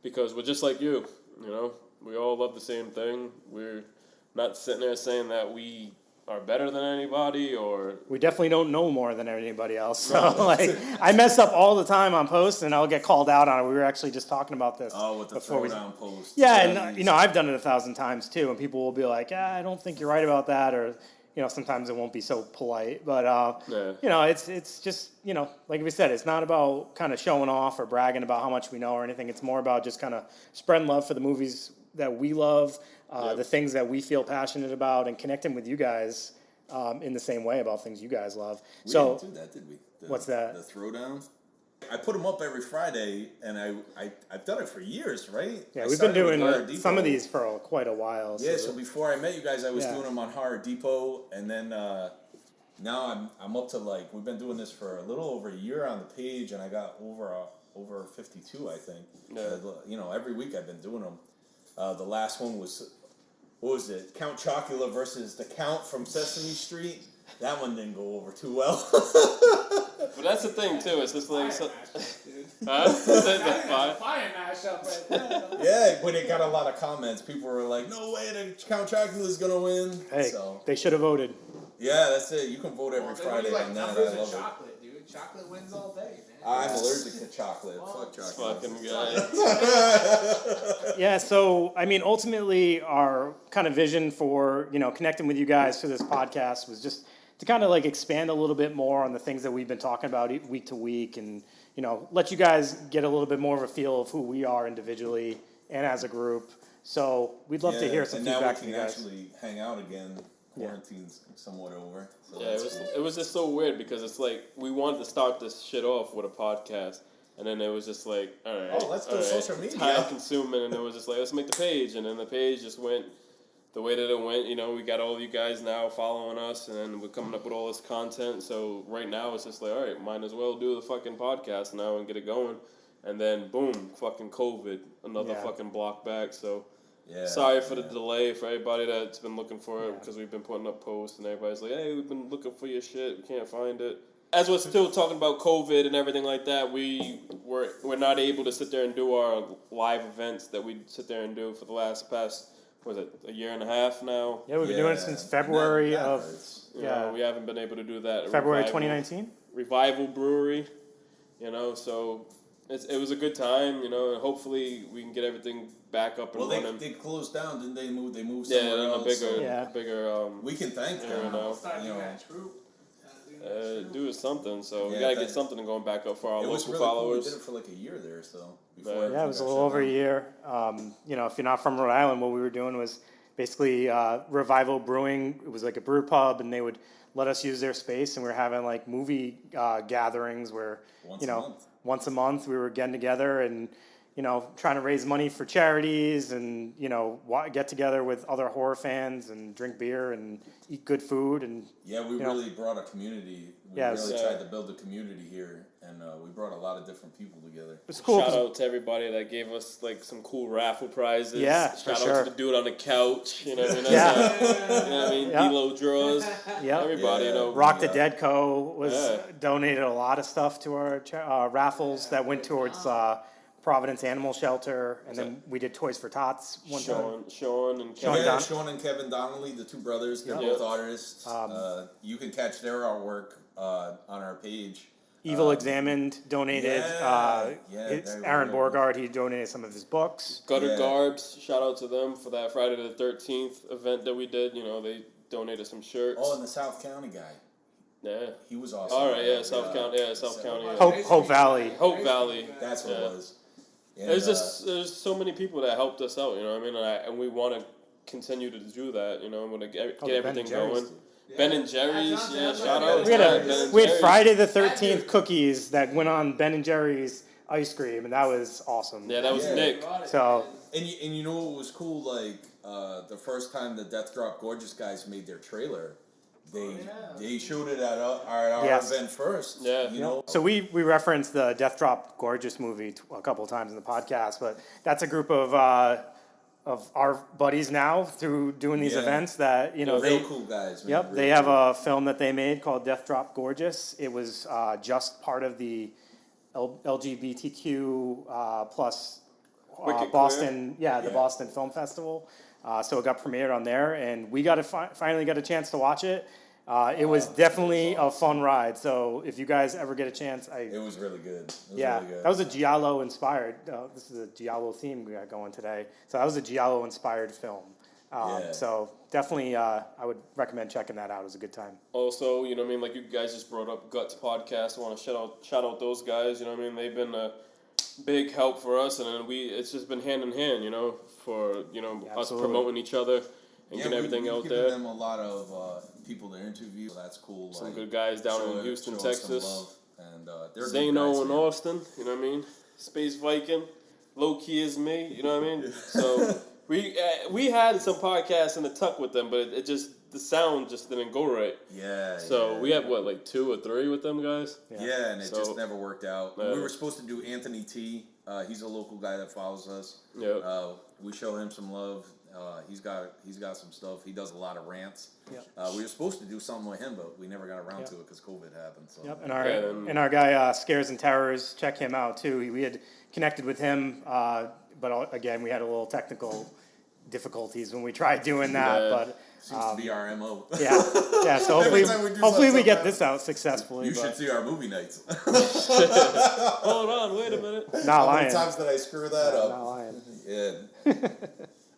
because we're just like you know. We all love the same thing. We're not sitting there saying that we are better than anybody, or we definitely don't know more than anybody else. So like, I mess up all the time on posts, and I'll get called out on it. We were actually just talking about this. Oh, with the throwdown post. Yeah, and you know, I've done it 1,000 times too, and people will be like, I don't think you're right about that, or you know, sometimes it won't be so polite, but you know, it's just, you know, like we said, it's not about kind of showing off or bragging about how much we know or anything. It's more about just kind of spreading love for the movies that we love, the things that we feel passionate about, and connecting with you guys in the same way about things you guys love. We So didn't do that, did we? What's that? The throwdown. I put them up every Friday, and I've done it for years, right? yeah, I we've been started with doing Horror some of Depot. these for quite a while. Yeah, so before I met you guys, I was Yeah. doing them on Horror Depot, and then now I'm up to, like, we've been doing this for a little over a year on the page, and I got over 52, I think. Yeah. You know, every week I've been doing them. The last one was, what was it? Count Chocula versus the Count from Sesame Street. That one didn't go over too well. but that's the thing too. It's just like, Fire mashup, dude. huh? That is a fire mashup right there. Yeah, but it got a lot of comments. People were like, "No way, the Count Chocula is gonna win." Hey, So they should have voted. yeah, that's it. You can vote every Well, they Friday do, like on that. numbers I and love it. chocolate, dude. Chocolate wins all day, man. I'm allergic to chocolate. Fuck chocolate. Fucking guy. Yeah, so I mean, ultimately, our kind of vision for, you know, connecting with you guys through this podcast was just to kind of like expand a little bit more on the things that we've been talking about week to week, and you know, let you guys get a little bit more of a feel of who we are individually and as a group. So we'd love to hear some and feedback now from we you can guys. actually hang out again. Quarantine's somewhat over. So Yeah, it was just so weird because it's like we wanted to start this shit off with a podcast, And then it was just like, all right. Oh, let's do social media. Time consuming, and it was just like, let's make the page. And then the page just went the way that it went. You know, we got all you guys now following us, and then we're coming up with all this content. So right now it's just like, all right, might as well do the fucking podcast now and get it going. And then boom, fucking COVID, another fucking block back. So sorry for the delay for everybody that's been looking for it, because we've been putting up posts and everybody's like, hey, we've been looking for your shit, we can't find it. As we're still talking about COVID and everything like that, we're not able to sit there and do our live events that we sit there and do for the past was it a year and a half now? Yeah, we've been doing it since February of you know, we haven't been able to do that. February 2019. Revival Brewery, you know, so it was a good time, you know, and hopefully we can get everything back up and running. Well, they closed down, didn't they? They moved somewhere else. Bigger. We can thank them. Do something, so we gotta get something going back up for our local followers. We did it for like a year there, so it was a little over a year. You know, if you're not from Rhode Island, what we were doing was basically Revival Brewing. It was like a brew pub, and they would let us use their space, and we were having like movie gatherings where once a month we were getting together and, you know, trying to raise money for charities and, you know, get together with other horror fans and drink beer and eat good food. And we really brought a community. We really tried to build a community here, and we brought a lot of different people together. It's cool. Shout out to everybody that gave us like some cool raffle prizes. Yeah, Shout out to the dude on the couch. You know what I mean? You know what I mean? D-Lo draws. Everybody, you know. Rock the Dead Co. donated a lot of stuff to our raffles that went towards Providence Animal Shelter, and then we did Toys for Tots one time. Sean and Kevin. Sean and Kevin Donnelly, the two brothers. They're both artists. You can catch their artwork on our page. Evil Examined donated. Aaron Borgard, he donated some of his books. Gutter Garbs, shout out to them for that Friday the 13th event that we did. You know, they donated some shirts. Oh, and the South County guy. Yeah. He was awesome. All right, South County. South County. Hope Valley. Hope Valley. That's what it was. And, there's so many people that helped us out, you know what I mean? And we want to continue to do that, you know, and want to get everything going. Ben and Jerry's, shout out. We had Friday the 13th cookies that went on Ben and Jerry's ice cream, and that was awesome. Yeah, that was Nick. So and you know what was cool? Like the first time the Death Drop Gorgeous guys made their trailer, they showed it at our event first. Yeah, you know. So we referenced the Death Drop Gorgeous movie a couple of times in the podcast, but that's a group of our buddies now through doing these events that, you know, real cool guys. Man. Yep, they have a film that they made called Death Drop Gorgeous. It was just part of the LGBTQ plus Boston, the Boston Film Festival. So it got premiered on there, and we got finally got a chance to watch it. It was definitely a fun ride. So if you guys ever get a chance, it was really good. Really good. That was a Giallo inspired. This is a Giallo theme we got going today. So that was a Giallo inspired film. So definitely, I would recommend checking that out. It was a good time. Also, you know what I mean? Like you guys just brought up Guts Podcast. I want to shout out those guys. You know what I mean? They've been a big help for us, and then it's just been hand in hand. You know, for us promoting each other and getting everything out there. Given them a lot of people to interview. That's cool. Some good guys down in Houston, Texas. And Zano and Austin. You know what I mean? Space Viking. Low key is me. You know what I mean? So. We had some podcasts in the tuck with them, but it just the sound just didn't go right. So we have like 2 or 3 with them guys. Yeah, and it just never worked out. We were supposed to do Anthony T. He's a local guy that follows us. We show him some love. He's got some stuff. He does a lot of rants. We were supposed to do something with him, but we never got around to it because COVID happened. So. And our guy Scares and Terrors, check him out too. We had connected with him, but again we had a little technical difficulties when we tried doing that. But seems to be our MO. So hopefully we get this out successfully. You should see our movie nights. Hold on, wait a minute. Not lying. How many times did I screw that up? Not lying. Yeah.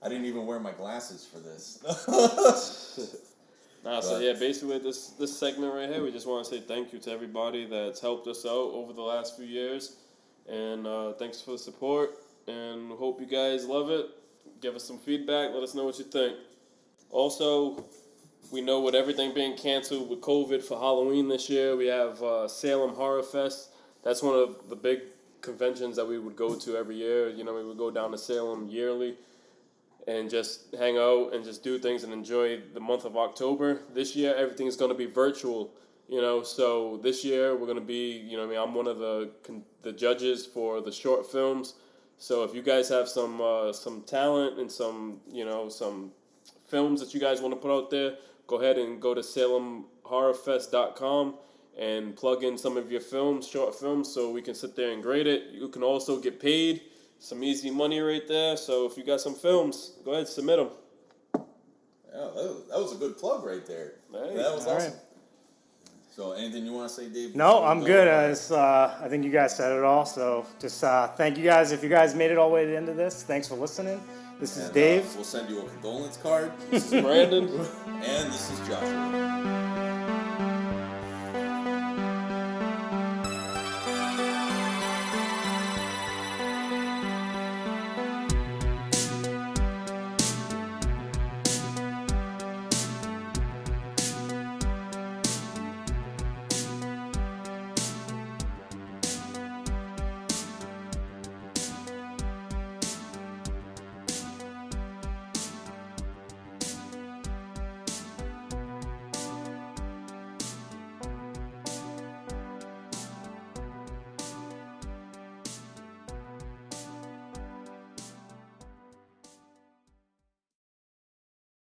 I didn't even wear my glasses for this. Basically this segment right here, we just want to say thank you to everybody that's helped us out over the last few years, and thanks for the support, and hope you guys love it. Give us some feedback. Let us know what you think. Also, we know with everything being canceled with COVID for Halloween this year, we have Salem Horror Fest. That's one of the big conventions that we would go to every year. You know, we would go down to Salem yearly and just hang out and just do things and enjoy the month of October. This year, everything's going to be virtual, you know, so this year we're going to be, you know, I mean, I'm one of the judges for the short films. So if you guys have some talent and some films that you guys want to put out there, go ahead and go to SalemHorrorFest.com and plug in some of your films, short films, so we can sit there and grade it. You can also get paid, some easy money right there. So if you got some films, go ahead, submit them. Yeah, that was a good plug right there. Hey, that was awesome. right. So anything you want to say, Dave? No, I'm good. I think you guys said it all. So just thank you guys. If you guys made it all the way to the end of this, thanks for listening. This is Dave. We'll send you a condolence card. This is Brandon. And this is Joshua.